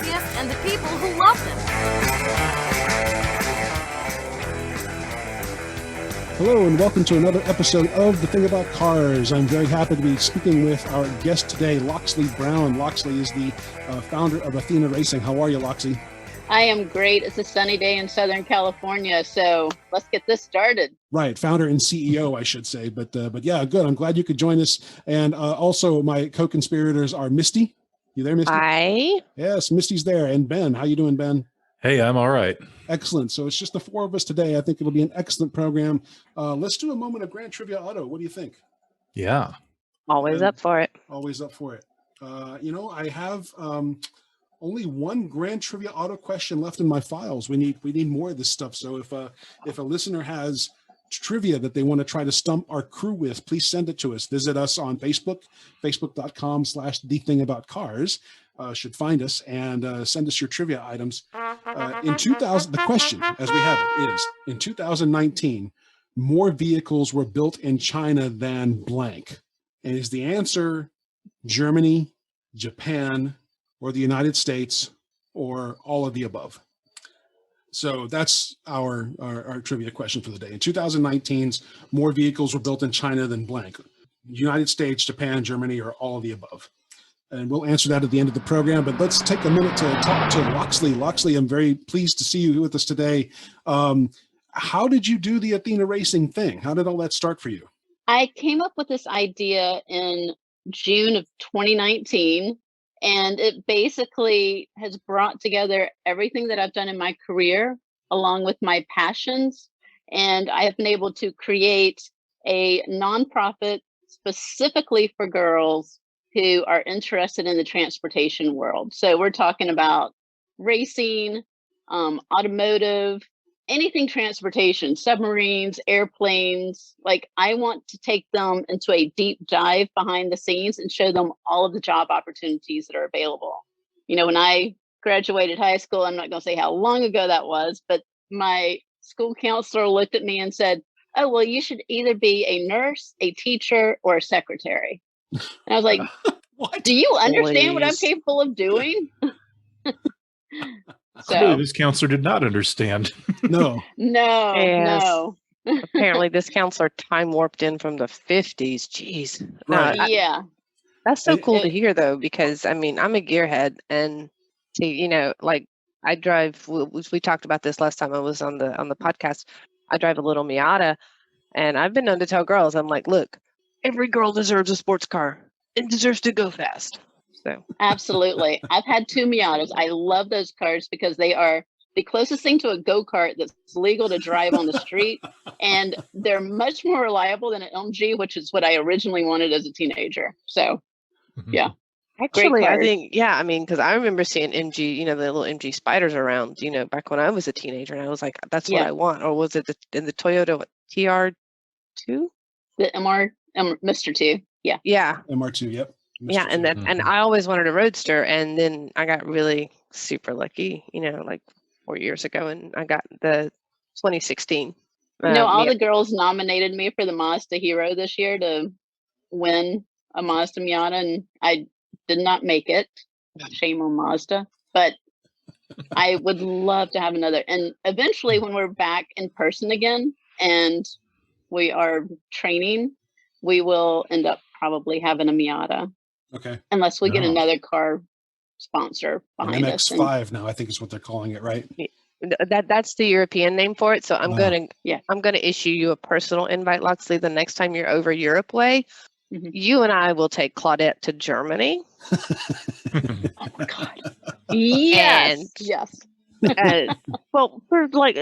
enthusiasts and the people who love them. Hello and welcome to another episode of The Thing About Cars. I'm very happy to be speaking with our guest today, Loxley Browne. Loxley is the founder of Athena Racing. How are you, Loxley? I am great. It's a sunny day in Southern California, so let's get this started. Right, founder and CEO, I should say. But yeah, good. I'm glad you could join us. And also, my co-conspirators are Misty. You there, Misty? Hi. Yes, Misty's there. And Ben. How you doing, Ben? Hey, I'm all right. Excellent. So it's just the four of us today. I think it'll be an excellent program. Let's do a moment of Grand Trivia Auto. What do you think? Yeah. Always up for it. Always up for it. I have only one Grand Trivia Auto question left in my files. We need more of this stuff. So if a listener has trivia that they want to try to stump our crew with, please send it to us. Visit us on Facebook, facebook.com/thethingaboutcars. Should find us and send us your trivia items. In 2000, the question, as we have it, is in 2019, more vehicles were built in China than blank. And is the answer Germany, Japan, or the United States, or all of the above? So that's our trivia question for the day. In 2019's, more vehicles were built in China than blank. United States, Japan, Germany, or all of the above. And we'll answer that at the end of the program. But let's take a minute to talk to Loxley. Loxley, I'm very pleased to see you with us today. How did you do the Athena Racing thing? How did all that start for you? I came up with this idea in June of 2019, and it basically has brought together everything that I've done in my career, along with my passions. And I have been able to create a nonprofit specifically for girls who are interested in the transportation world. So we're talking about racing, automotive, anything transportation, submarines, airplanes. Like, I want to take them into a deep dive behind the scenes and show them all of the job opportunities that are available. You know, when I graduated high school, I'm not going to say how long ago that was, but my school counselor looked at me and said, "Oh, well, you should either be a nurse, a teacher, or a secretary." And I was like, What? "Do you understand what I'm capable of doing?" Clearly, this counselor did not understand. No. Yes. No. Apparently, this counselor time warped in from the 50s. Jeez. No, Right. Yeah. that's so cool to hear, though, because, I mean, I'm a gearhead. And, like, I drive, we talked about this last time I was on the podcast. I drive a little Miata. And I've been known to tell girls, I'm like, look, every girl deserves a sports car and deserves to go fast. So Absolutely. I've had two Miatas. I love those cars because they are the closest thing to a go-kart that's legal to drive on the street. And they're much more reliable than an MG, which is what I originally wanted as a teenager. So, yeah. actually, I cars. think, because I remember seeing MG, the little MG Spiders around, back when I was a teenager. And I was like, that's what I want. Or was it in the Toyota TR2? The Mr. 2. Yeah. Yeah. MR2, yep. Yeah, and and I always wanted a Roadster, and then I got really super lucky, like 4 years ago, and I got the 2016. All the girls nominated me for the Mazda Hero this year to win a Mazda Miata, and I did not make it. Shame on Mazda, but I would love to have another. And eventually, when we're back in person again, and we are training, we will end up probably having a Miata. Okay. Unless we get another car sponsor behind us. MX-5 now, I think is what they're calling it, right? That's the European name for it. So I'm gonna issue you a personal invite, Loxley, the next time you're over Europe way. Mm-hmm. You and I will take Claudette to Germany. Oh my God. Yes. Yes. Well, for like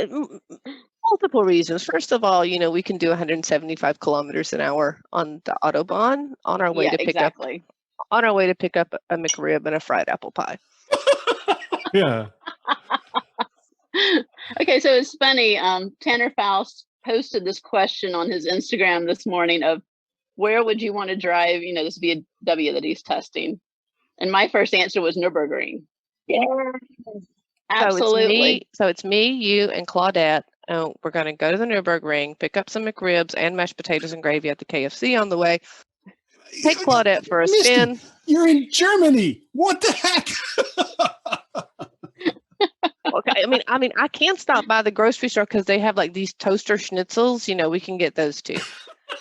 multiple reasons. First of all, we can do 175 kilometers an hour on the Autobahn on our way to pick up a McRib and a fried apple pie. Yeah. Okay, so it's funny. Tanner Faust posted this question on his Instagram this morning of where would you want to drive, this BMW that he's testing. And my first answer was Nürburgring. Yeah. Absolutely. So it's me, you, and Claudette. We're going to go to the Nürburgring, pick up some McRibs and mashed potatoes and gravy at the KFC on the way. Take Claudette for a spin. You're in Germany. What the heck? mean, I can stop by the grocery store because they have like these toaster schnitzels. We can get those too.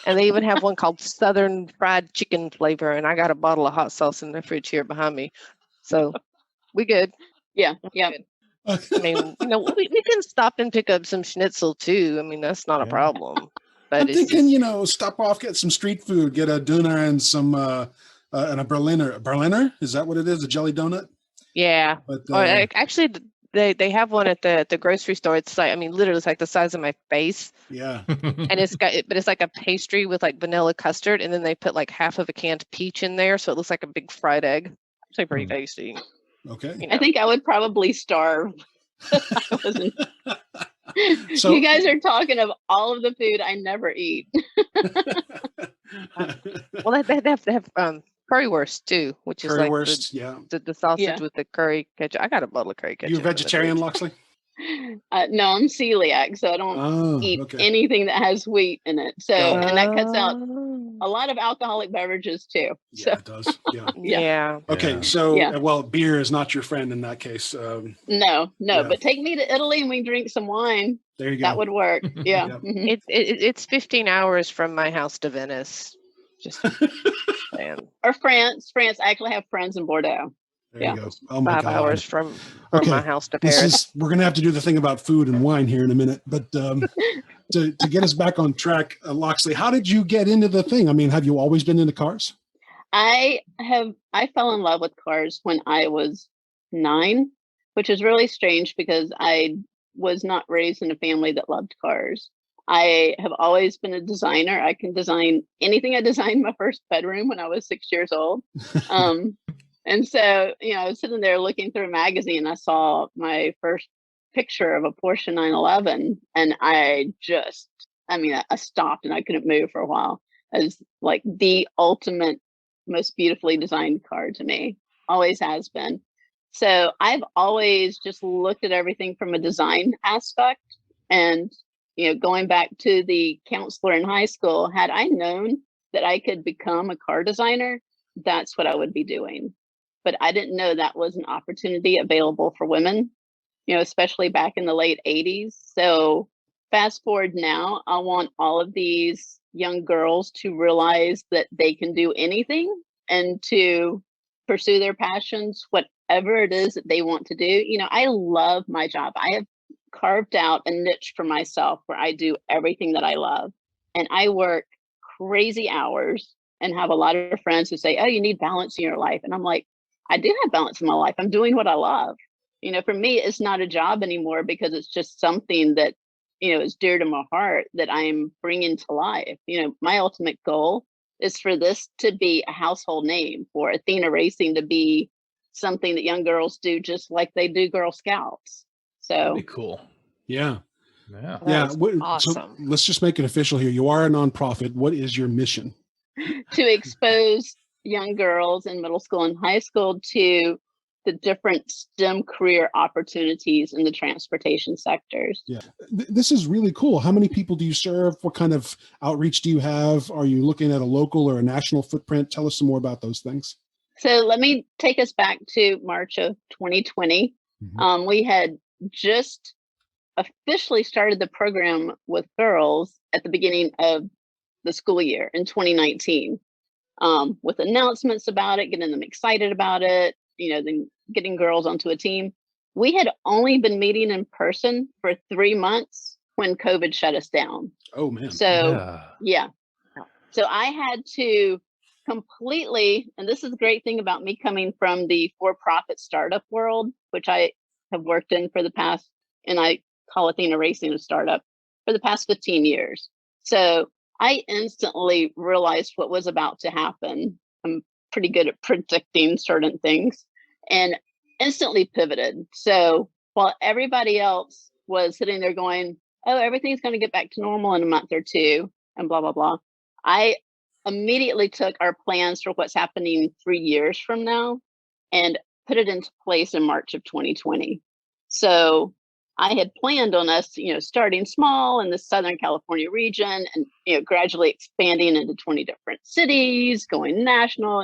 And they even have one called Southern Fried Chicken flavor. And I got a bottle of hot sauce in the fridge here behind me. So we good. Yeah. We Yeah. good. I mean, we can stop and pick up some schnitzel too. I mean, that's not a Yeah. problem. But I'm it's thinking, just, stop off, get some street food, get a doner and some and a Berliner. Berliner, is that what it is? A jelly donut? yeah. But Or actually, they have one at the grocery store. It's like, I mean, literally, it's like the size of my face, yeah, and it's like a pastry with like vanilla custard, and then they put like half of a canned peach in there, so it looks like a big fried egg. It's like pretty tasty. okay. I think I would probably starve. I wasn't. So You guys are talking of all of the food I never eat. Well, they have to have currywurst too, which is like currywurst, yeah. the sausage Yeah. with the curry ketchup. I got a bottle of curry ketchup. You a in the vegetarian, fridge. Loxley? No, I'm celiac, so I don't Oh, eat okay. anything that has wheat in it. So, Got and that cuts out Oh. a lot of alcoholic beverages too. Yeah, So, it does. Yeah. Yeah. Okay, Yeah. so Yeah. well, beer is not your friend in that case. no, Yeah. but take me to Italy and we drink some wine. There you go. That would work. Yeah. Yeah. Mhm. It's 15 hours from my house to Venice. Just saying. Or France. France. I actually have friends in Bordeaux. There Yeah. you go. Oh my 5 God. hours from Okay. my house to This Paris. is we're gonna have to do the thing about food and wine here in a minute, but to get us back on track, Loxley, how did you get into the thing? I mean, have you always been into cars? I fell in love with cars when I was 9, which is really strange because I was not raised in a family that loved cars. I have always been a designer. I can design anything. I designed my first bedroom when I was 6 years old. And so, I was sitting there looking through a magazine. I saw my first picture of a Porsche 911, and I stopped and I couldn't move for a while. As like the ultimate, most beautifully designed car to me, always has been. So I've always just looked at everything from a design aspect. And, going back to the counselor in high school, had I known that I could become a car designer, that's what I would be doing. But I didn't know that was an opportunity available for women, especially back in the late 80s. So fast forward now, I want all of these young girls to realize that they can do anything and to pursue their passions, whatever it is that they want to do. I love my job. I have carved out a niche for myself where I do everything that I love. And I work crazy hours and have a lot of friends who say, oh, you need balance in your life. And I'm like, I do have balance in my life. I'm doing what I love. For me, it's not a job anymore because it's just something that, is dear to my heart that I'm bringing to life. My ultimate goal is for this to be a household name, for Athena Racing to be something that young girls do just like they do Girl Scouts. That'd So be cool. Yeah. Yeah. Yeah. That's So awesome. let's just make it official here. You are a nonprofit. What is your mission? to expose young girls in middle school and high school to the different STEM career opportunities in the transportation sectors. Yeah. This is really cool. How many people do you serve? What kind of outreach do you have? Are you looking at a local or a national footprint? Tell us some more about those things. So let me take us back to March of 2020. Mhm. We had just officially started the program with girls at the beginning of the school year in 2019, with announcements about it, getting them excited about it, then getting girls onto a team. We had only been meeting in person for 3 months when COVID shut us down. Oh man. So Yeah. So I had to completely, and this is the great thing about me coming from the for-profit startup world, which I have worked in for the past, and I call Athena Racing a startup, for the past 15 years. So I instantly realized what was about to happen. I'm pretty good at predicting certain things and instantly pivoted. So while everybody else was sitting there going, oh, everything's going to get back to normal in a month or two and blah, blah, blah, I immediately took our plans for what's happening 3 years from now and put it into place in March of 2020. So I had planned on us, starting small in the Southern California region and, gradually expanding into 20 different cities, going national.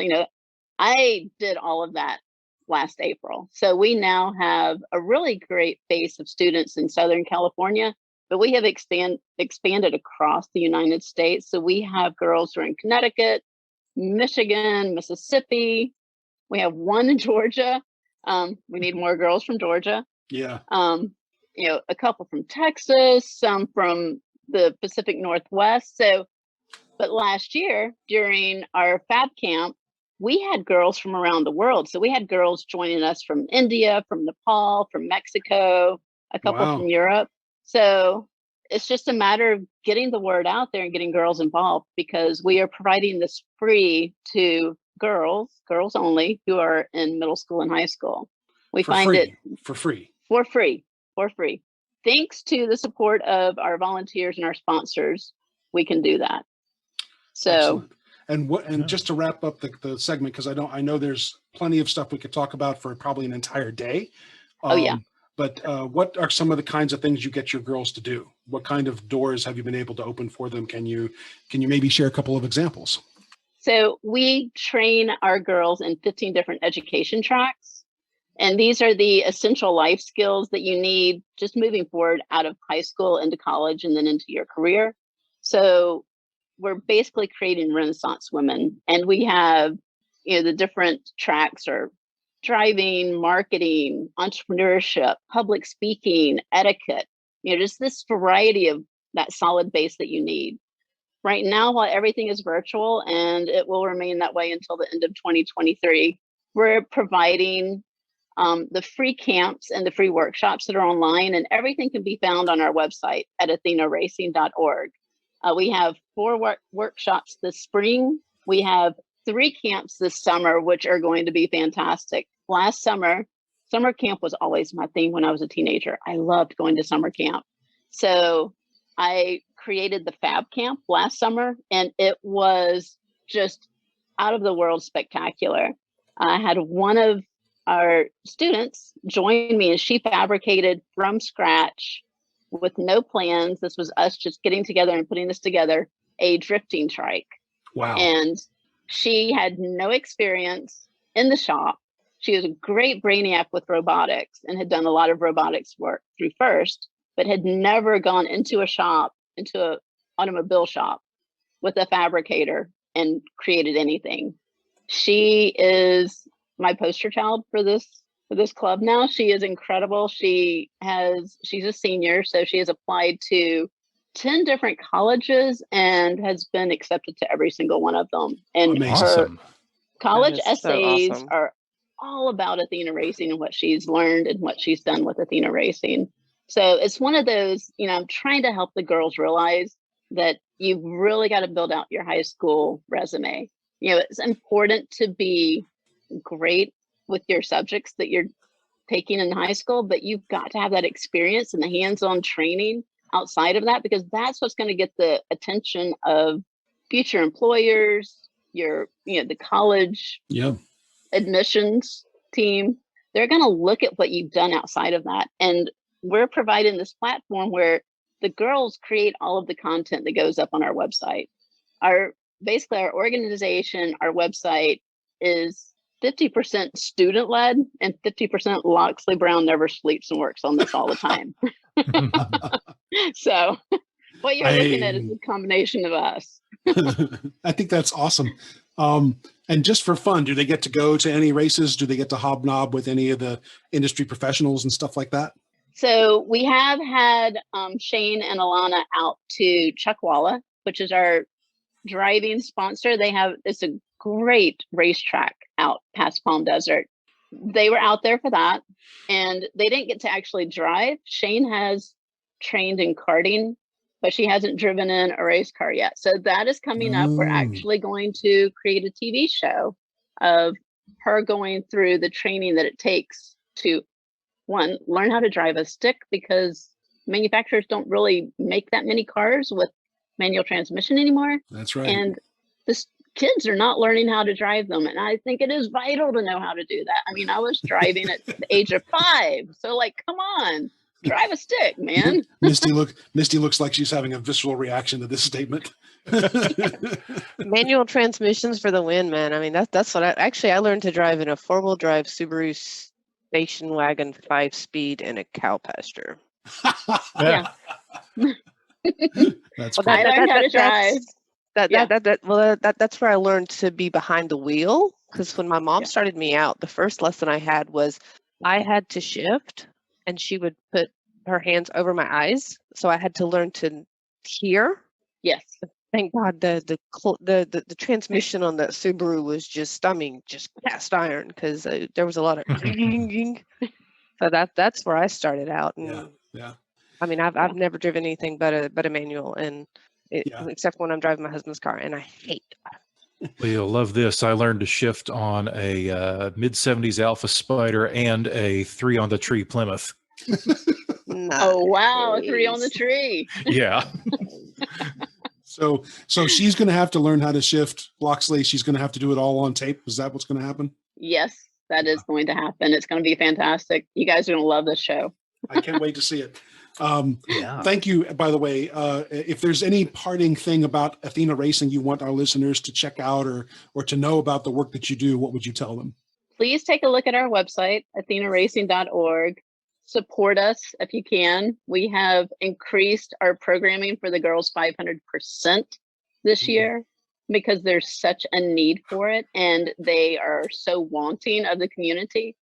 I did all of that last April. So we now have a really great base of students in Southern California, but we have expanded across the United States. So we have girls who are in Connecticut, Michigan, Mississippi. We have one in Georgia. We need more girls from Georgia. Yeah. A couple from Texas, some from the Pacific Northwest. So, but last year during our Fab Camp, we had girls from around the world. So we had girls joining us from India, from Nepal, from Mexico, a couple Wow. from Europe. So it's just a matter of getting the word out there and getting girls involved, because we are providing this free to girls only, who are in middle school and high school. We find it for free. For free. Thanks to the support of our volunteers and our sponsors, we can do that. So. Excellent. And just to wrap up the segment, because I know there's plenty of stuff we could talk about for probably an entire day. But what are some of the kinds of things you get your girls to do? What kind of doors have you been able to open for them? Can you maybe share a couple of examples? So we train our girls in 15 different education tracks. And these are the essential life skills that you need just moving forward out of high school into college and then into your career. So we're basically creating Renaissance women. And we have, the different tracks are driving, marketing, entrepreneurship, public speaking, etiquette, just this variety of that solid base that you need. Right now, while everything is virtual, and it will remain that way until the end of 2023, we're providing the free camps and the free workshops that are online, and everything can be found on our website at athenaracing.org. We have 4 workshops this spring. We have 3 camps this summer, which are going to be fantastic. Last summer camp was always my theme when I was a teenager. I loved going to summer camp. So I created the Fab Camp last summer, and it was just out of the world spectacular. I had one of our students join me, and she fabricated from scratch with no plans. This was us just getting together and putting this together, a drifting trike. Wow. And she had no experience in the shop. She was a great brainiac with robotics and had done a lot of robotics work through FIRST, but had never gone into an automobile shop with a fabricator and created anything. She is my poster child for this club now. She is incredible. She's a senior, so she has applied to 10 different colleges and has been accepted to every single one of them. And Amazing. her college That is so essays awesome. are all about Athena Racing and what she's learned and what she's done with Athena Racing. So it's one of those, I'm trying to help the girls realize that you've really got to build out your high school resume. It's important to be great with your subjects that you're taking in high school, but you've got to have that experience and the hands-on training outside of that, because that's what's going to get the attention of future employers, the college admissions team. They're going to look at what you've done outside of that. And we're providing this platform where the girls create all of the content that goes up on our website. Our organization, our website is 50% student-led and 50% Loxley Browne never sleeps and works on this all the time. So what you're looking at is a combination of us. I think that's awesome. And just for fun, do they get to go to any races? Do they get to hobnob with any of the industry professionals and stuff like that? So we have had Shane and Alana out to Chuckwalla, which is our driving sponsor. It's a great racetrack out past Palm Desert. They were out there for that, and they didn't get to actually drive. Shane has trained in karting, but she hasn't driven in a race car yet. So that is coming up. We're actually going to create a TV show of her going through the training that it takes to, one, learn how to drive a stick, because manufacturers don't really make that many cars with manual transmission anymore. That's right. And the kids are not learning how to drive them. And I think it is vital to know how to do that. I mean, I was driving at the age of 5. So come on, drive a stick, man. Misty looks like she's having a visceral reaction to this statement. Manual transmissions for the win, man. I mean, that's what I learned to drive in a 4-wheel drive Subaru station wagon 5-speed in a cow pasture. Yeah. That's Well, cool. I learned how to drive. Yeah. That's where I learned to be behind the wheel. Because when my mom Yeah. started me out, the first lesson I had was I had to shift, and she would put her hands over my eyes, so I had to learn to hear. Yes. Thank God the transmission on that Subaru was just cast iron, because there was a lot of so that's where I started out. And Yeah. I mean, I've never driven anything but a manual, and except when I'm driving my husband's car, and I hate that. Well, you'll love this. I learned to shift on a mid-70s Alpha Spider and a 3-on-the-tree Plymouth. Oh, wow. 3 on the tree. Yeah. So she's going to have to learn how to shift. Loxley, she's going to have to do it all on tape. Is that what's going to happen? Yes, that is going to happen. It's going to be fantastic. You guys are going to love this show. I can't wait to see it. Yeah. Thank you, by the way. If there's any parting thing about Athena Racing you want our listeners to check out or to know about the work that you do, what would you tell them? Please take a look at our website, athenaracing.org. Support us if you can. We have increased our programming for the girls 500% this year because there's such a need for it, and they are so wanting of the community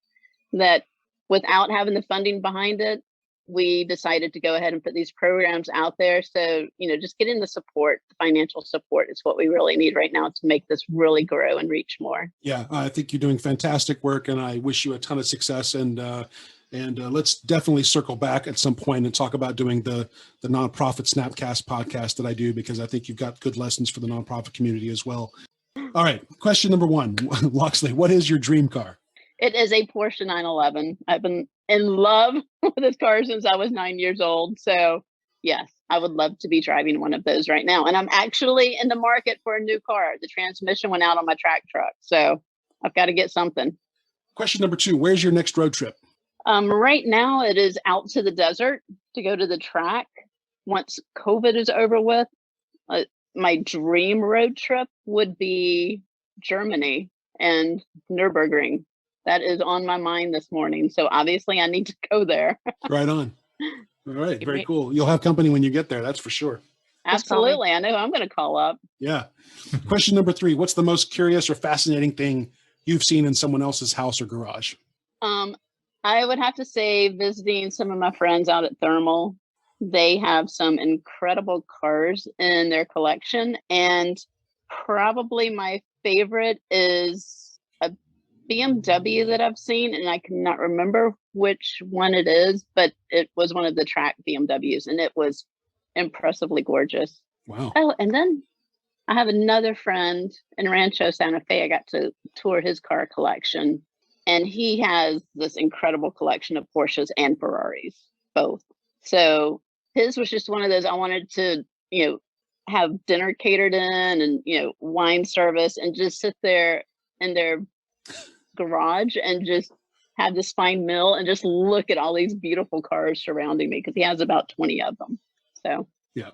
that without having the funding behind it, we decided to go ahead and put these programs out there. So, just getting the support, the financial support is what we really need right now to make this really grow and reach more. Yeah, I think you're doing fantastic work, and I wish you a ton of success. And let's definitely circle back at some point and talk about doing the nonprofit Snapcast podcast that I do, because I think you've got good lessons for the nonprofit community as well. All right, question number 1, Loxley, what is your dream car? It is a Porsche 911. I've been in love with this car since I was 9 years old. So yes, I would love to be driving one of those right now. And I'm actually in the market for a new car. The transmission went out on my track truck. So I've got to get something. Question number 2, where's your next road trip? Right now it is out to the desert to go to the track. Once COVID is over with, my dream road trip would be Germany and Nürburgring. That is on my mind this morning. So obviously I need to go there. Right on. All right. Very cool. You'll have company when you get there. That's for sure. Absolutely. I know who I'm going to call up. Yeah. Question number 3, what's the most curious or fascinating thing you've seen in someone else's house or garage? I would have to say visiting some of my friends out at Thermal. They have some incredible cars in their collection. And probably my favorite is a BMW that I've seen, and I cannot remember which one it is, but it was one of the track BMWs, and it was impressively gorgeous. Wow. Oh, and then I have another friend in Rancho Santa Fe. I got to tour his car collection, and he has this incredible collection of Porsches and Ferraris, both. So his was just one of those I wanted to, have dinner catered in and, wine service and just sit there in their garage and just have this fine meal and just look at all these beautiful cars surrounding me, because he has about 20 of them. So, yeah.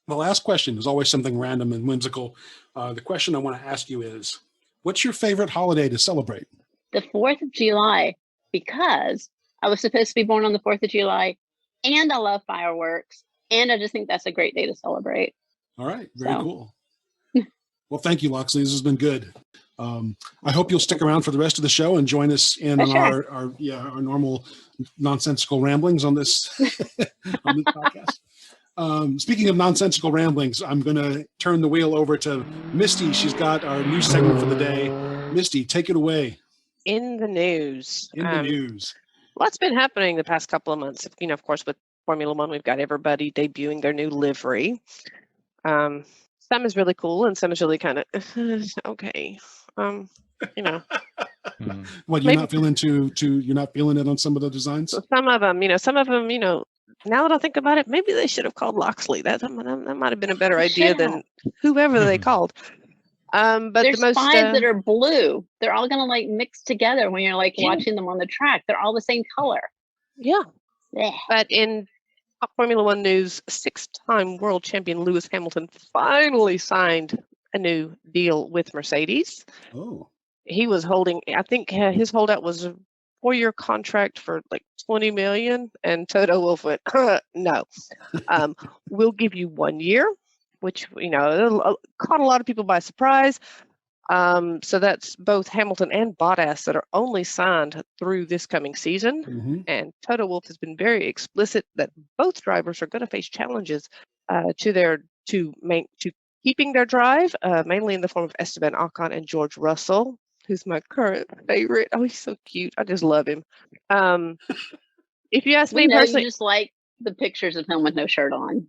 The last question is always something random and whimsical. The question I want to ask you is, what's your favorite holiday to celebrate? The 4th of July, because I was supposed to be born on the 4th of July, and I love fireworks, and I just think that's a great day to celebrate. All right. Very cool. Well, thank you, Loxley. This has been good. I hope you'll stick around for the rest of the show and join us in on our normal nonsensical ramblings on this, on this podcast. Speaking of nonsensical ramblings, I'm going to turn the wheel over to Misty. She's got our news segment for the day. Misty, take it away. In the news. In the news. What's been happening the past couple of months? Of course, with Formula One, we've got everybody debuting their new livery. Some is really cool, and some is really kind of okay. What, you're not feeling you're not feeling it on some of the designs? So some of them, now that I think about it, maybe they should have called Loxley. That might have been a better idea than whoever they called. But there's the most 5 that are blue. They're all going to mix together when you're watching them on the track. They're all the same color. Yeah. Yeah. But in Top Formula One news, 6-time world champion Lewis Hamilton finally signed a new deal with Mercedes. Oh, He was holding, I think his holdout was a 4-year contract for like 20 million, and Toto Wolff went, no, we'll give you 1 year, which, caught a lot of people by surprise. So that's both Hamilton and Bottas that are only signed through this coming season. mhm. And Toto Wolff has been very explicit that both drivers are going to face challenges to keeping their drive, mainly in the form of Esteban Ocon and George Russell, who's my current favorite. Oh, he's so cute. I just love him. If you ask We me know personally, you just like the pictures of him with no shirt on.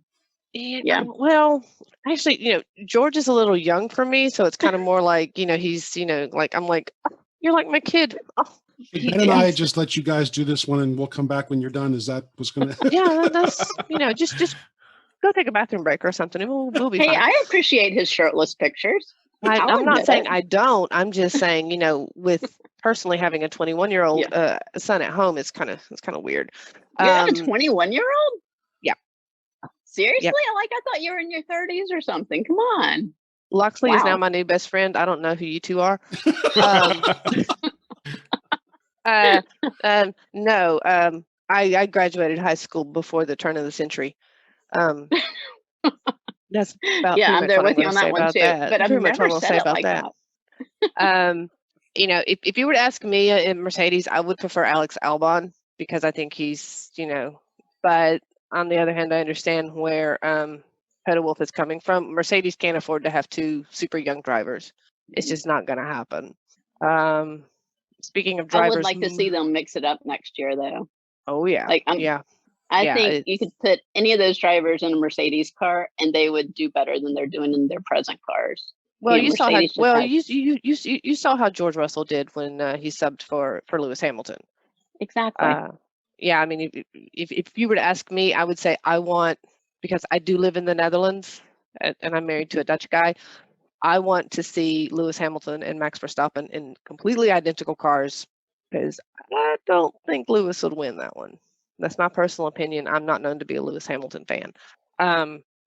Yeah. Well, actually, George is a little young for me, so it's kind of more like, he's, like I'm like, "Oh, you're like my kid." Oh, Hey, Ben and I just let you guys do this one, and we'll come back when you're done. Is that what's going to? yeah, that's just go take a bathroom break or something, and we'll be Hey, fine. I appreciate his shirtless pictures. I'm not admit saying it. I don't. I'm just saying, with personally having a 21-year-old son at home, it's kind of weird. You have a 21-year-old? Yeah. Seriously? Yep. I thought you were in your 30s or something. Come on. Loxley is now Wow. my new best friend. I don't know who you two are. No. I graduated high school before the turn of the century. That's about Yeah, pretty I'm much there what I'm with you going on to say that one about too. that. But I've Pretty much what never I'm going to said say it about like that. If you were to ask me in Mercedes, I would prefer Alex Albon because I think he's, but on the other hand, I understand where Toto Wolff is coming from. Mercedes can't afford to have 2 super young drivers. It's just not going to happen. Speaking of drivers, I would like to see them mix it up next year, though. Oh yeah, I think you could put any of those drivers in a Mercedes car, and they would do better than they're doing in their present cars. Well, you saw how Mercedes you saw how George Russell did when he subbed for Lewis Hamilton. Exactly. Yeah, I mean, if you were to ask me, I would say because I do live in the Netherlands and I'm married to a Dutch guy. I want to see Lewis Hamilton and Max Verstappen in completely identical cars because I don't think Lewis would win that one. That's my personal opinion. I'm not known to be a Lewis Hamilton fan.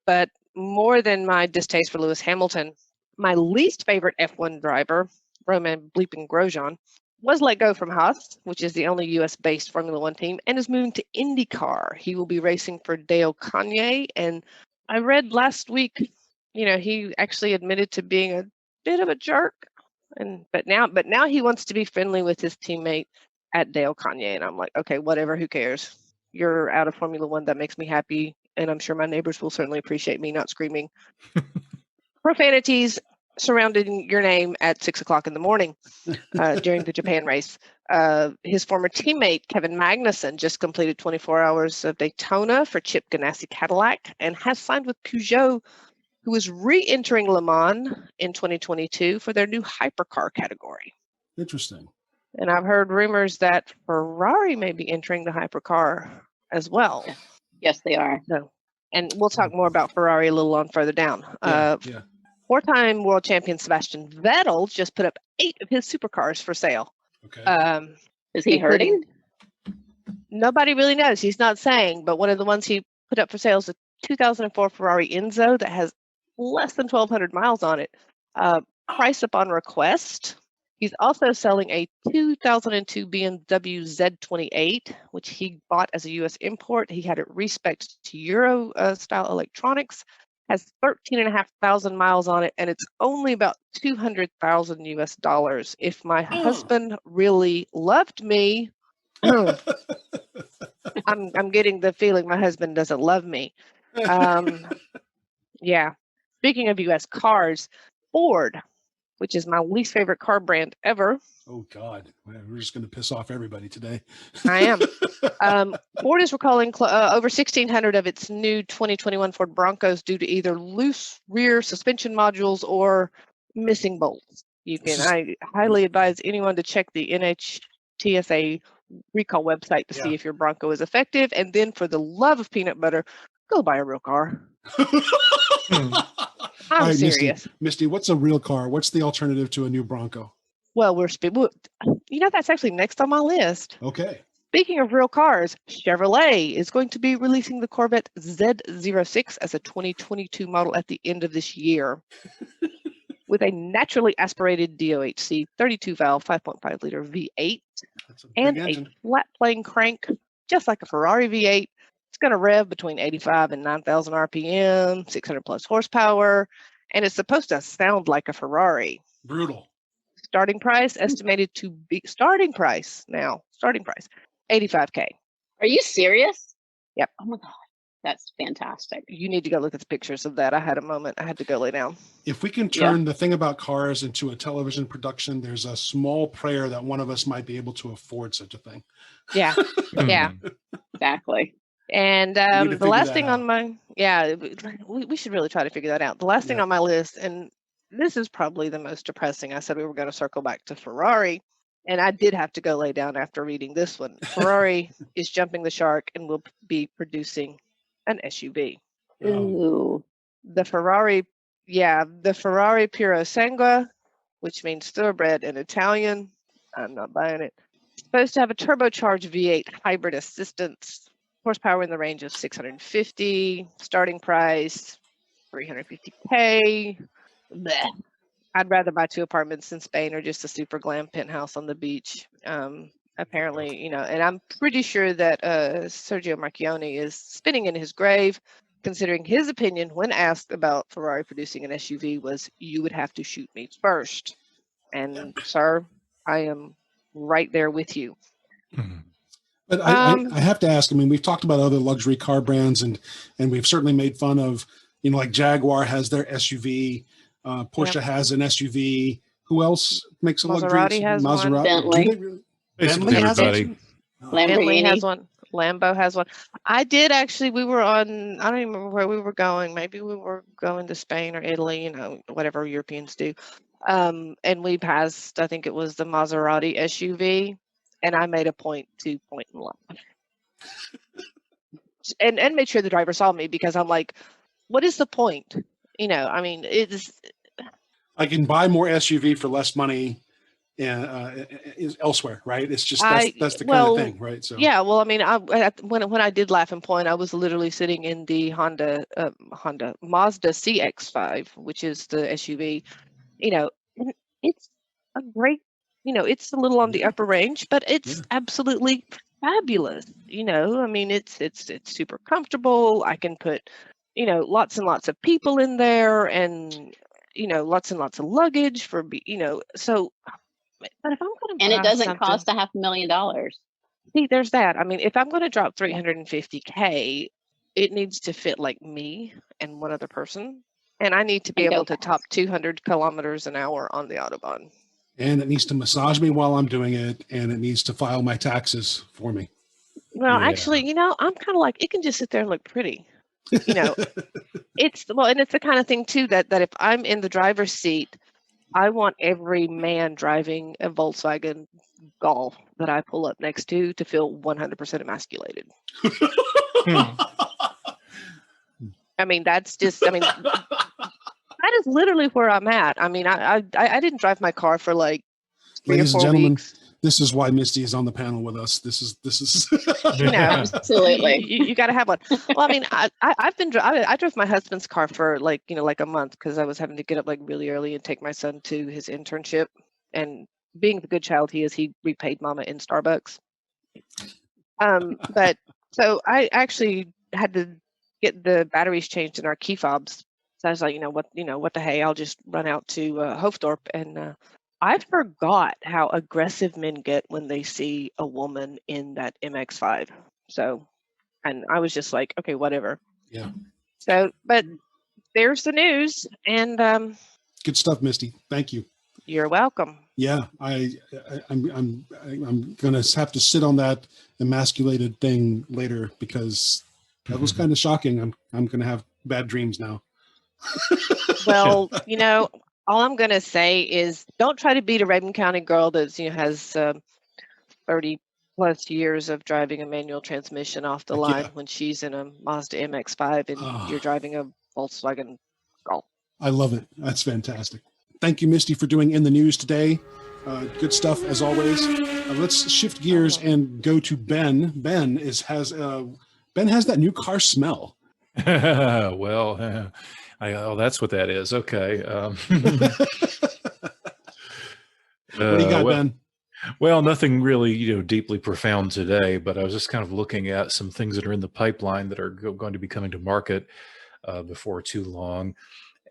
But more than my distaste for Lewis Hamilton, my least favorite F1 driver, Roman bleeping Grosjean, was let go from Haas, which is the only US-based Formula One team, and is moving to IndyCar. He will be racing for Dale Coyne, and I read last week, he actually admitted to being a bit of a jerk, but now he wants to be friendly with his teammate at Dale Coyne, and I'm like, okay, whatever, who cares? You're out of Formula One. That makes me happy, and I'm sure my neighbors will certainly appreciate me not screaming profanities surrounding your name at 6:00 in the morning during the Japan race. His former teammate, Kevin Magnussen, just completed 24 hours of Daytona for Chip Ganassi Cadillac and has signed with Peugeot, who is re-entering Le Mans in 2022 for their new hypercar category. Interesting. And I've heard rumors that Ferrari may be entering the hypercar as well. Yes, they are. So, and we'll talk more about Ferrari a little on further down. Yeah. 4-time world champion Sebastian Vettel just put up 8 of his supercars for sale. Okay. Is he hurting? Nobody really knows. He's not saying, but one of the ones he put up for sale is a 2004 Ferrari Enzo that has less than 1,200 miles on it. Price upon request. He's also selling a 2002 BMW Z28, which he bought as a U.S. import. He had it respec'd to Euro style electronics. Has 13,500 miles on it, and it's only about $200,000 US. If my husband really loved me, I'm getting the feeling my husband doesn't love me. Yeah. Speaking of US cars, Ford, which is my least favorite car brand ever. Oh God, we're just going to piss off everybody today. I am. Ford is recalling over 1,600 of its new 2021 Ford Broncos due to either loose rear suspension modules or missing bolts. I highly advise anyone to check the NHTSA recall website to see if your Bronco is effective. And then for the love of peanut butter, go buy a real car. I'm right, serious. Misty, what's a real car? What's the alternative to a new Bronco? Well, that's actually next on my list. Okay. Speaking of real cars, Chevrolet is going to be releasing the Corvette Z06 as a 2022 model at the end of this year with a naturally aspirated DOHC 32 valve 5.5 liter V8 That's a and big a engine. flat plane crank, just like a Ferrari V8. It's going to rev between 85 and 9,000 RPM, 600 plus horsepower, and it's supposed to sound like a Ferrari. Brutal. Starting price estimated to be starting price 85K. Are you serious? Yep. Oh my God. That's fantastic. You need to go look at the pictures of that. I had a moment. I had to go lay down. If we can Yeah. turn the thing about cars into a television production, there's a small prayer that one of us might be able to afford such a thing. Yeah. Yeah. Exactly. And We need to the figure last that thing out. on my, we should really try to figure that out. The last thing Yeah. on my list, and this is probably the most depressing. I said we were going to circle back to Ferrari, and I did have to go lay down after reading this one. Ferrari is jumping the shark and will be producing an SUV. Oh, Ooh. The Ferrari Purosangue, which means thoroughbred in Italian. I'm not buying it. It's supposed to have a turbocharged V8 hybrid assistance, horsepower in the range of 650, starting price 350K. Blech. I'd rather buy 2 apartments in Spain or just a super glam penthouse on the beach. Apparently, and I'm pretty sure that Sergio Marchionne is spinning in his grave, considering his opinion when asked about Ferrari producing an SUV was, "You would have to shoot me first." And sir, I am right there with you. But I have to ask, I mean, we've talked about other luxury car brands and we've certainly made fun of, like Jaguar has their SUV, Porsche has an SUV. Who else makes a luxury Maserati SUV? has one. Maserati. Bentley. Do they really? Basically Bentley has everybody. one? Oh, Bentley has Lamborghini. one. Lambo has one. I did actually. We were on. I don't even remember where we were going. Maybe we were going to Spain or Italy. Whatever Europeans do. And we passed. I think it was the Maserati SUV, and I made a point to point and laugh, and made sure the driver saw me because I'm like, what is the point? I mean, it's. I can buy more SUV for less money is elsewhere, right? It's just that's the kind of thing, right? So yeah, well, I mean, when I did laugh and point, I was literally sitting in the Mazda CX-5, which is the SUV. And it's a great, it's a little on the upper range, but it's absolutely fabulous. I mean, it's super comfortable. I can put, lots and lots of people in there, and lots and lots of luggage for, so. But if I'm going to And it doesn't cost $500,000. See, there's that. I mean, if I'm going to drop 350K, it needs to fit like me and one other person. And I need to be able to top 200 kilometers an hour on the Autobahn. And it needs to massage me while I'm doing it. And it needs to file my taxes for me. Well, actually, I'm kind of like, it can just sit there and look pretty. It's the kind of thing too, that if I'm in the driver's seat, I want every man driving a Volkswagen Golf that I pull up next to feel 100% emasculated. I mean, that is literally where I'm at. I mean, I didn't drive my car for like 3 Ladies or 4 and gentlemen, weeks. this is why Misty is on the panel with us. This is Absolutely. You got to have one. Well, I mean, I drove my husband's car for like a month because I was having to get up like really early and take my son to his internship. And being the good child he is, he repaid Mama in Starbucks. But so I actually had to get the batteries changed in our key fobs. So I was like, what the hey, I'll just run out to Hoofddorp. And I forgot how aggressive men get when they see a woman in that MX-5. So, and I was just like, okay, whatever. Yeah. So, but there's the news, and good stuff, Misty. Thank you. You're welcome. Yeah, I'm gonna have to sit on that emasculated thing later because that was kind of shocking. I'm gonna have bad dreams now. Well, all I'm gonna say is don't try to beat a Raven County girl that has 30 plus years of driving a manual transmission off the line when she's in a Mazda MX-5 and you're driving a Volkswagen Golf. I love it. That's fantastic. Thank you, Misty, for doing In the News today. Good stuff as always. Let's shift gears and go to Ben. Ben has that new car smell. Well, that's what that is. Okay. What do you got, well, Ben? Well, nothing really, deeply profound today, but I was just kind of looking at some things that are in the pipeline that are going to be coming to market before too long.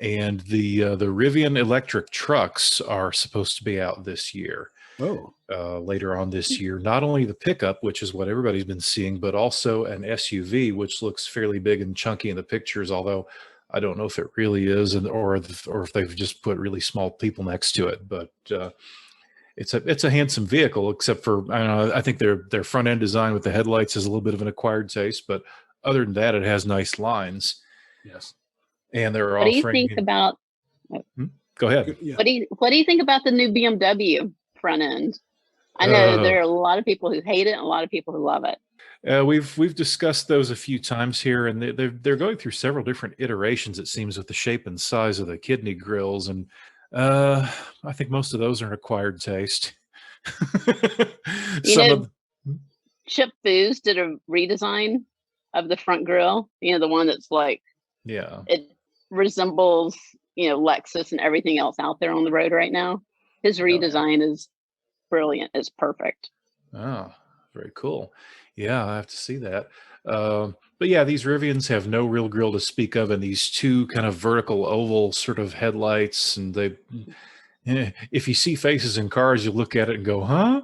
And the Rivian electric trucks are supposed to be out this year. Oh, later on this year. Not only the pickup, which is what everybody's been seeing, but also an SUV, which looks fairly big and chunky in the pictures. Although I don't know if it really is, or if they've just put really small people next to it. But it's a handsome vehicle, except for I don't know. I think their front end design with the headlights is a little bit of an acquired taste, but other than that, it has nice lines. yes. And they're What do you offering. think about? Go ahead. Yeah. What do you think about the new BMW front end? I know there are a lot of people who hate it and a lot of people who love it. We've discussed those a few times here, and they're going through several different iterations. It seems with the shape and size of the kidney grills, and I think most of those are an acquired taste. Chip Foose did a redesign of the front grille. The one that's like, yeah, it resembles Lexus and everything else out there on the road right now. His redesign is brilliant. It's perfect. Oh, very cool. Yeah, I have to see that. But yeah, these Rivians have no real grille to speak of, and these two kind of vertical oval sort of headlights. And if you see faces in cars, you look at it and go, huh?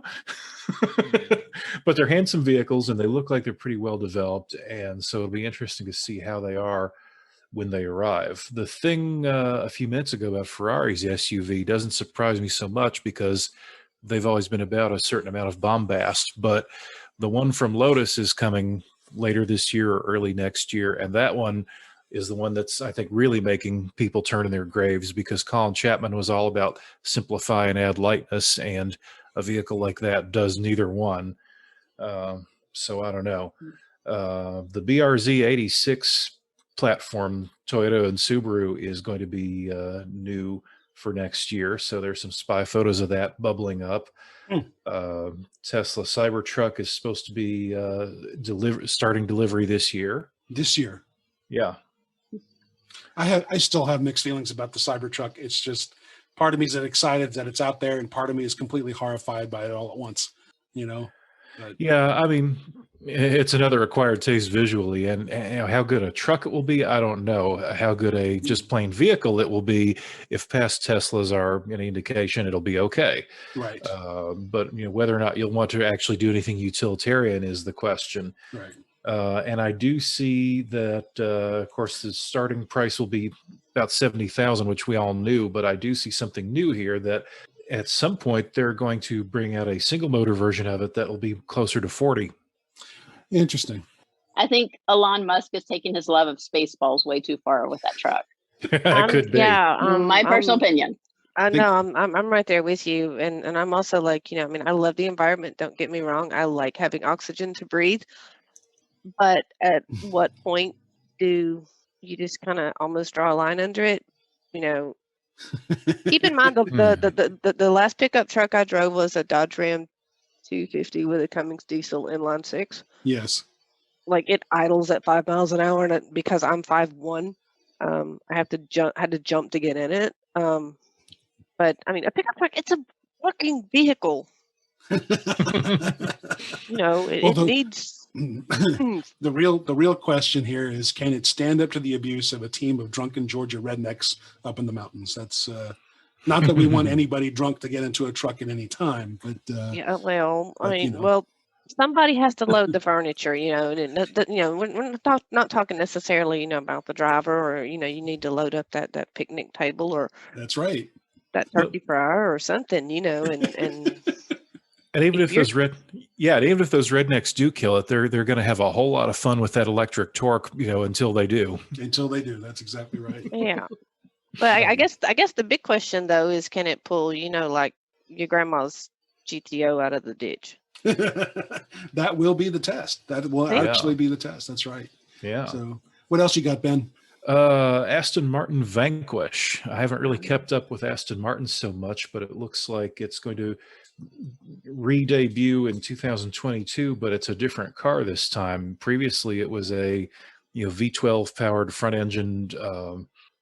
But they're handsome vehicles, and they look like they're pretty well developed. And so it'll be interesting to see how they are when they arrive. The thing a few minutes ago about Ferrari's SUV doesn't surprise me so much because they've always been about a certain amount of bombast, but the one from Lotus is coming later this year or early next year, and that one is the one that's, I think, really making people turn in their graves, because Colin Chapman was all about simplify and add lightness, and a vehicle like that does neither one. So I don't know. The BRZ 86 platform, Toyota and Subaru, is going to be new for next year. So there's some spy photos of that bubbling up. Tesla Cybertruck is supposed to be starting delivery this year. This year. Yeah. I still have mixed feelings about the Cybertruck. It's just part of me is excited that it's out there, and part of me is completely horrified by it all at once. But, yeah, I mean, it's another acquired taste visually, and how good a truck it will be, I don't know. How good a just plain vehicle it will be, if past Teslas are any indication, it'll be okay. Right. But whether or not you'll want to actually do anything utilitarian is the question. Right. And I do see that, of course, the starting price will be about $70,000, which we all knew. But I do see something new here, that at some point they're going to bring out a single motor version of it that will be closer to 40. Interesting. I think Elon Musk is taking his love of Spaceballs way too far with that truck. Could be. Yeah, my personal opinion. I know I'm right there with you, and I'm also like, I mean, I love the environment. Don't get me wrong. I like having oxygen to breathe, but at what point do you just kind of almost draw a line under it? Keep in mind the last pickup truck I drove was a Dodge Ram 250 with a Cummins diesel inline six. Yes. Like, it idles at 5 miles an hour, and because I'm 5'1", I had to jump to get in it. But I mean, a pickup truck, it's a working vehicle. It needs. The real question here is, can it stand up to the abuse of a team of drunken Georgia rednecks up in the mountains? That's not that we want anybody drunk to get into a truck at any time, but yeah. Well, I mean, somebody has to load the furniture, and we're not talking necessarily, about the driver, or you need to load up that picnic table, or that's right, that turkey fryer or something, And even if those rednecks do kill it, they're going to have a whole lot of fun with that electric torque, until they do. That's exactly right. Yeah. But I guess the big question though is, can it pull, like your grandma's GTO out of the ditch? That will be the test. That will actually be the test. That's right. Yeah. So what else you got, Ben? Aston Martin Vanquish. I haven't really kept up with Aston Martin so much, but it looks like it's going to re-debut in 2022, but it's a different car this time. Previously, it was a V12 powered front-engined.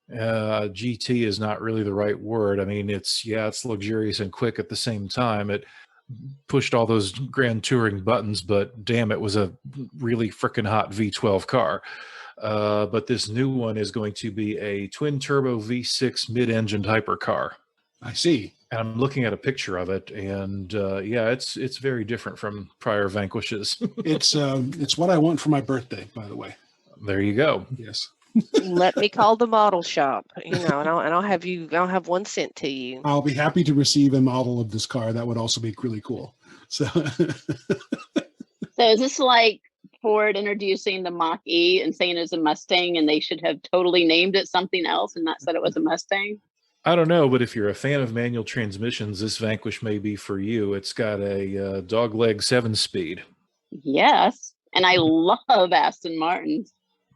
GT is not really the right word. I mean, it's luxurious and quick at the same time. It pushed all those grand touring buttons, but damn, it was a really freaking hot V12 car. But this new one is going to be a twin turbo V6 mid-engined hypercar. I see. And I'm looking at a picture of it, and it's very different from prior Vanquishes. It's what I want for my birthday, by the way. There you go. Yes. Let me call the model shop, and I'll have 1 cent to you. I'll be happy to receive a model of this car. That would also be really cool. So, So is this like Ford introducing the Mach-E and saying it's a Mustang, and they should have totally named it something else and not said it was a Mustang? I don't know, but if you're a fan of manual transmissions, this Vanquish may be for you. It's got a dogleg 7-speed. Yes, and I love Aston Martins.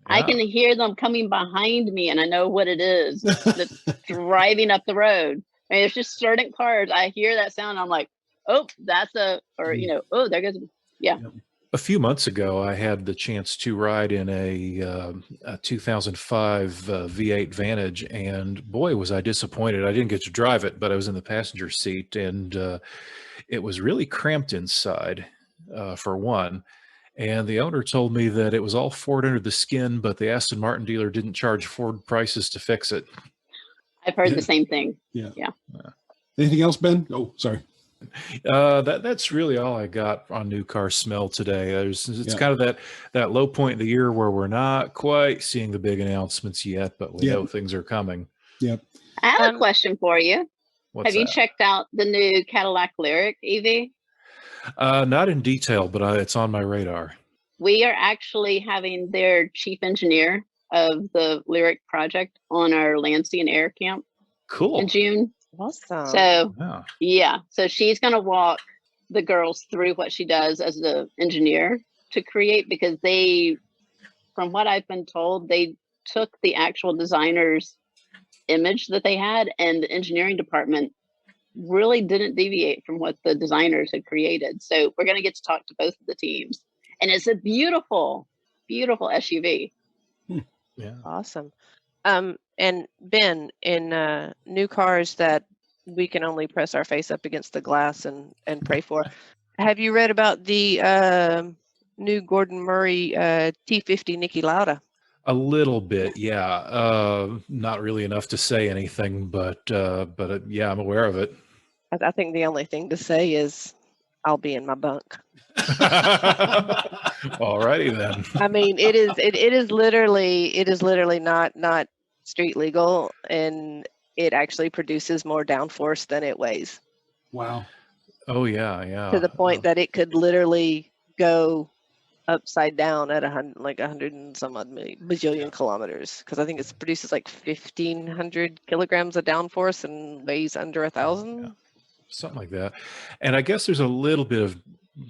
I Yeah. can hear them coming behind me, and I know what it is that's driving up the road. I mean, it's just certain cars. I hear that sound, and I'm like, oh, that's oh, there goes. Yeah. A few months ago, I had the chance to ride in a 2005 V8 Vantage, and boy, was I disappointed. I didn't get to drive it, but I was in the passenger seat, and it was really cramped inside, for one. And the owner told me that it was all Ford under the skin, but the Aston Martin dealer didn't charge Ford prices to fix it. I've heard the same thing. anything else, Ben? Oh, sorry. That's really all I got on new car smell today. It's kind of that low point in the year where we're not quite seeing the big announcements yet, but we know things are coming. Yep. I have a question for you. What's Have you that? checked out the new Cadillac Lyric EV? Not in detail, but it's on my radar. We are actually having their chief engineer of the Lyric project on our Land, Sea, and Air camp Cool. in June. Awesome. So Yeah. so she's going to walk the girls through what she does as the engineer to create, because they, from what I've been told, they took the actual designer's image that they had, and the engineering department really didn't deviate from what the designers had created. So we're going to get to talk to both of the teams, and it's a beautiful, beautiful SUV. Yeah. Awesome. And Ben, in new cars that we can only press our face up against the glass and pray for, have you read about the new Gordon Murray T50 Niki Lauda? A little bit, yeah. Not really enough to say anything, but yeah, I'm aware of it. I think the only thing to say is I'll be in my bunk. Alrighty then. I mean, it is literally not street legal, and it actually produces more downforce than it weighs, Wow. Oh yeah. to the point that it could literally go upside down at 100 and some odd bajillion kilometers, because I think it produces like 1,500 kilograms of downforce and weighs under 1,000. Something like that. And I guess there's a little bit of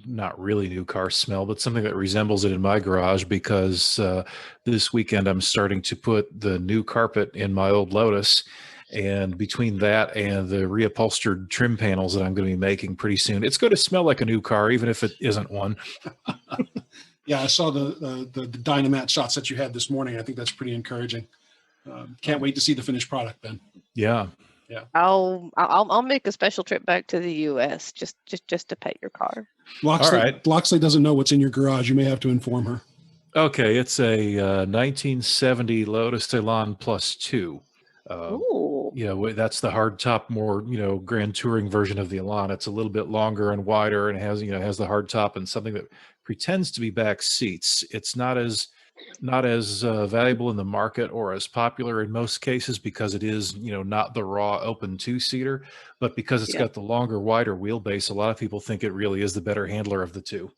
not really new car smell, but something that resembles it in my garage, because this weekend I'm starting to put the new carpet in my old Lotus, and between that and the reupholstered trim panels that I'm going to be making pretty soon, it's going to smell like a new car, even if it isn't one. Yeah, I saw the Dynamat shots that you had this morning. I think that's pretty encouraging. Can't wait to see the finished product, Ben. Yeah. I'll make a special trip back to the U.S. just to pet your car. Loxley, All right. Loxley doesn't know what's in your garage. You may have to inform her. Okay, it's a 1970 Lotus Ceylon Plus 2. Ooh. That's the hardtop, more grand touring version of the Elan. It's a little bit longer and wider, and has the hardtop and something that pretends to be back seats. It's not as valuable in the market or as popular in most cases, because it is not the raw open 2-seater, but because it's got the longer, wider wheelbase, a lot of people think it really is the better handler of the two.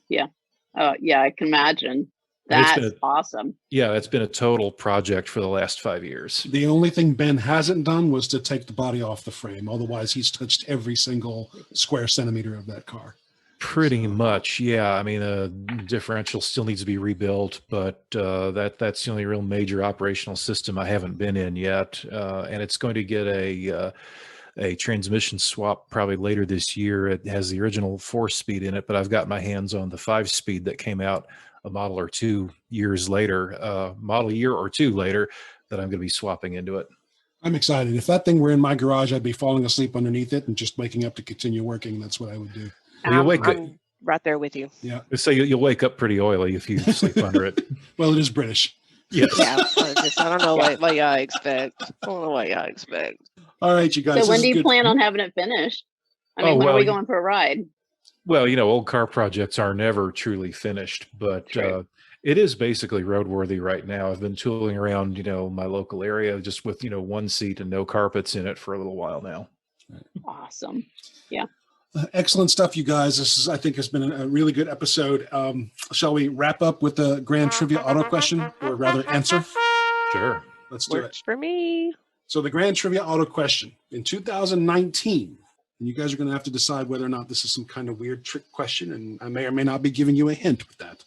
Yeah, I can imagine. And That's awesome. Yeah, it's been a total project for the last 5 years. The only thing Ben hasn't done was to take the body off the frame. Otherwise, he's touched every single square centimeter of that car. Pretty So- much, yeah. I mean, differential still needs to be rebuilt, but that's the only real major operational system I haven't been in yet, and it's going to get a transmission swap probably later this year. It has the original 4-speed in it, but I've got my hands on the 5-speed that came out a model or two years later, model year or two later, that I'm going to be swapping into it. I'm excited. If that thing were in my garage, I'd be falling asleep underneath it and just waking up to continue working. That's what I would do. Well, you'll wake up. I'm right there with you. Yeah. So you'll wake up pretty oily if you sleep under it. Well, it is British. Yes. Yeah, I don't know what y'all expect. I don't know what y'all expect. All right, you guys. So when this do is you good. plan on having it finished? I mean, Oh, when are well, we you- going for a ride? Well, old car projects are never truly finished, but True. it is basically roadworthy right now. I've been tooling around, my local area just with, one seat and no carpets in it for a little while now. Awesome. Excellent stuff, you guys. This is, I think, has been a really good episode. Shall we wrap up with the grand trivia auto question, or rather answer? Sure. Let's do it. Works for me. So the grand trivia auto question in 2019, and you guys are going to have to decide whether or not this is some kind of weird trick question, and I may or may not be giving you a hint with that.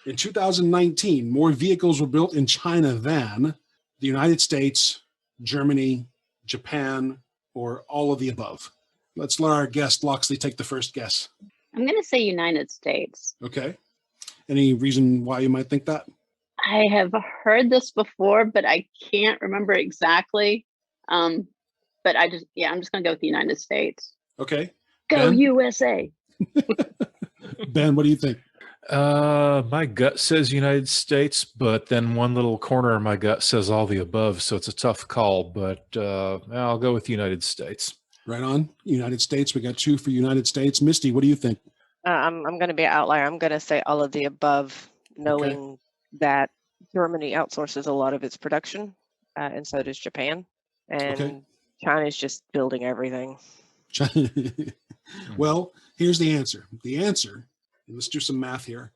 In 2019, more vehicles were built in China than the United States, Germany, Japan, or all of the above. Let's let our guest Loxley take the first guess. I'm going to say United States. Okay. Any reason why you might think that? I have heard this before, but I can't remember exactly. But I'm just going to go with the United States. Okay. Go Ben? USA. Ben, what do you think? My gut says United States, but then one little corner of my gut says all the above, so it's a tough call, but I'll go with the United States. Right on. United States. We got 2 for United States. Misty, what do you think? I'm going to be an outlier. I'm going to say all of the above, knowing that Germany outsources a lot of its production, and so does Japan. And China's just building everything. Well, here's the answer. The answer, and let's do some math here.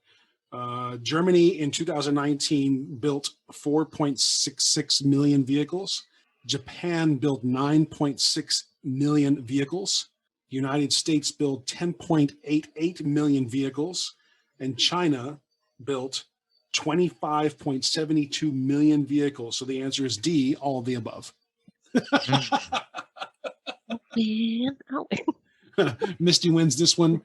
Germany in 2019 built 4.66 million vehicles. Japan built 9.6 million vehicles. The United States built 10.88 million vehicles. And China built 25.72 million vehicles. So the answer is D, all of the above. Misty wins this one.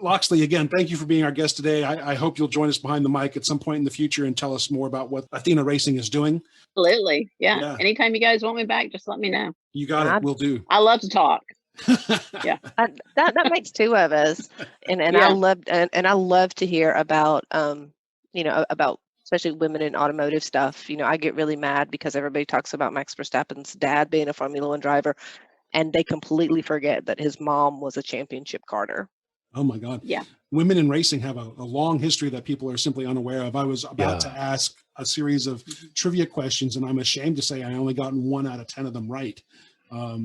Loxley, again, thank you for being our guest today. I hope you'll join us behind the mic at some point in the future and tell us more about what Athena Racing is doing. Absolutely. Yeah. Yeah. Anytime you guys want me back, just let me know. You got it. We'll do. I love to talk. That makes 2 of us, and Yeah. I love to hear about about especially women in automotive stuff. I get really mad because everybody talks about Max Verstappen's dad being a Formula One driver, and they completely forget that his mom was a championship karter. Oh my God. Yeah. Women in racing have a long history that people are simply unaware of. I was about to ask a series of trivia questions, and I'm ashamed to say I only gotten 1 out of 10 of them right,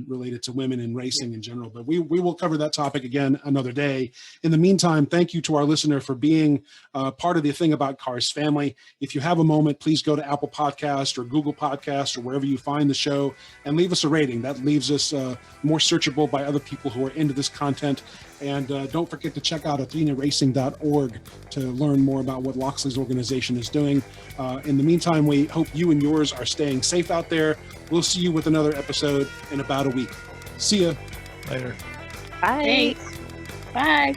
related to women in racing in general. But we will cover that topic again another day. In the meantime, thank you to our listener for being part of the Thing About Cars family. If you have a moment, please go to Apple Podcast or Google Podcast or wherever you find the show and leave us a rating. That leaves us more searchable by other people who are into this content. And don't forget to check out athenaracing.org to learn more about what Loxley's organization is doing. In the meantime, we hope you and yours are staying safe out there. We'll see you with another episode in about a week. See ya. Later. Bye. Thanks. Bye.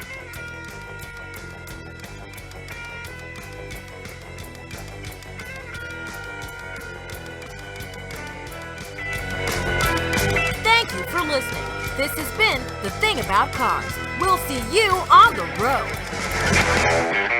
Thank you for listening. This has been The Thing About Cars. We'll see you on the road.